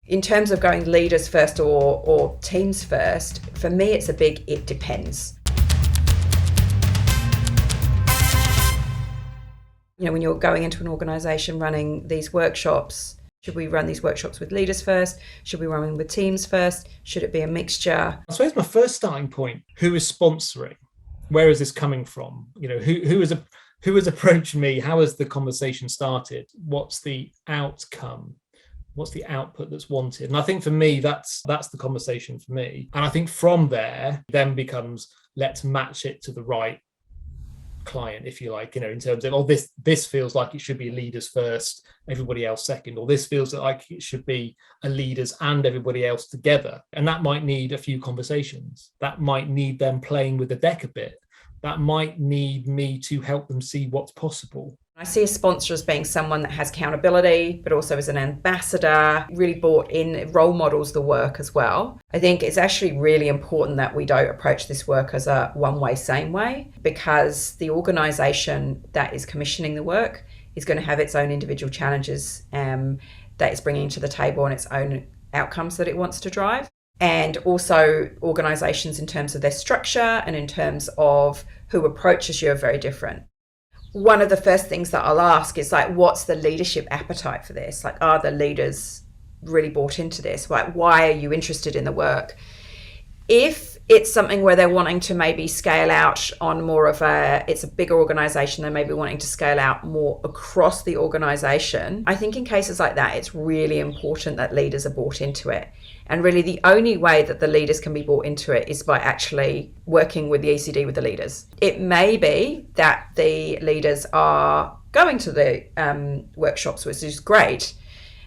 In terms of going leaders first or teams first, for me it's a big it depends. You know, when you're going into an organisation running these workshops, should we run these workshops with leaders first? Should we run them with teams first? Should it be a mixture? I suppose my first starting point, who is sponsoring? Where is this coming from? You know, who has approached me? How has the conversation started? What's the outcome? What's the output that's wanted? And I think for me, that's the conversation for me. And I think from there, then becomes, let's match it to the right client, if you like, you know, in terms of, oh, this feels like it should be leaders first, everybody else second, or this feels like it should be a leaders and everybody else together. And that might need a few conversations. That might need them playing with the deck a bit. That might need me to help them see what's possible. I see a sponsor as being someone that has accountability, but also as an ambassador, really brought in, role models the work as well. I think it's actually really important that we don't approach this work as a one-way, same way, because the organisation that is commissioning the work is going to have its own individual challenges that it's bringing to the table and its own outcomes that it wants to drive. And also organisations in terms of their structure and in terms of who approaches you are very different. One of the first things that I'll ask is like, what's the leadership appetite for this? Like, are the leaders really bought into this? Like, why are you interested in the work? If it's something where they're wanting to maybe scale out on more of it's a bigger organisation, they're maybe wanting to scale out more across the organisation. I think in cases like that, it's really important that leaders are bought into it. And really the only way that the leaders can be brought into it is by actually working with the ECD with the leaders. It may be that the leaders are going to the workshops, which is great.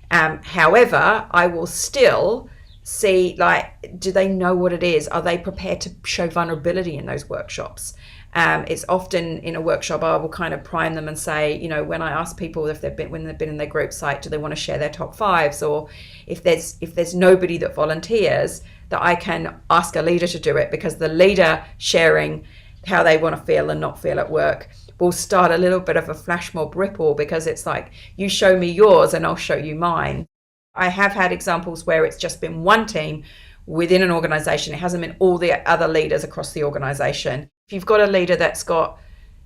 However, I will still see, like, do they know what it is? Are they prepared to show vulnerability in those workshops? It's often in a workshop, I will kind of prime them and say, you know, when I ask people when they've been in their group site, do they want to share their top fives? Or if there's nobody that volunteers, that I can ask a leader to do it, because the leader sharing how they want to feel and not feel at work will start a little bit of a flash mob ripple, because it's like, you show me yours and I'll show you mine. I have had examples where it's just been one team within an organisation. It hasn't been all the other leaders across the organisation. If you've got a leader they've got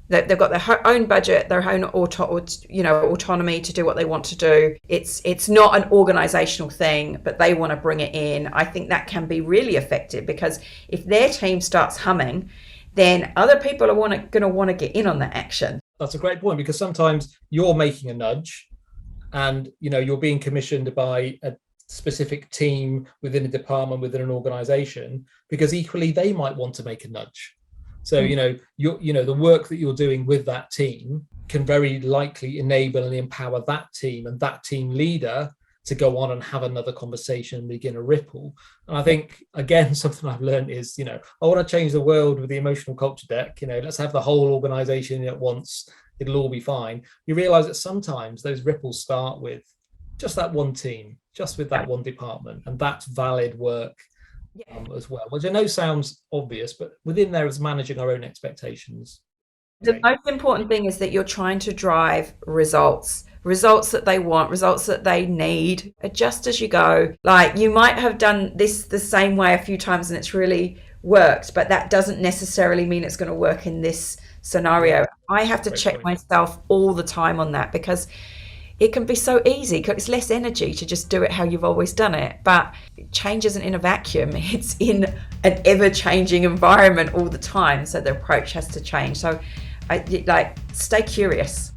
their own budget, their own autonomy to do what they want to do, it's not an organisational thing, but they want to bring it in. I think that can be really effective, because if their team starts humming, then other people are going to want to get in on that action. That's a great point, because sometimes you're making a nudge, and you know, you're being commissioned by a specific team within a department, within an organization, because equally they might want to make a nudge. So you know, the work that you're doing with that team can very likely enable and empower that team and that team leader to go on and have another conversation and begin a ripple. And I think, again, something I've learned is, you know, I want to change the world with the emotional culture deck. You know, let's have the whole organization at once. It'll all be fine. You realize that sometimes those ripples start with just that one team, just with that one department, and that's valid work as well, which I know sounds obvious, but within there is managing our own expectations. The most important thing is that you're trying to drive results that they want, results that they need. Adjust as you go. Like, you might have done this the same way a few times and it's really worked, but that doesn't necessarily mean it's going to work in this scenario. I have to check myself all the time on that, because it can be so easy. It's less energy to just do it how you've always done it. But change isn't in a vacuum. It's in an ever-changing environment all the time. So the approach has to change. So stay curious.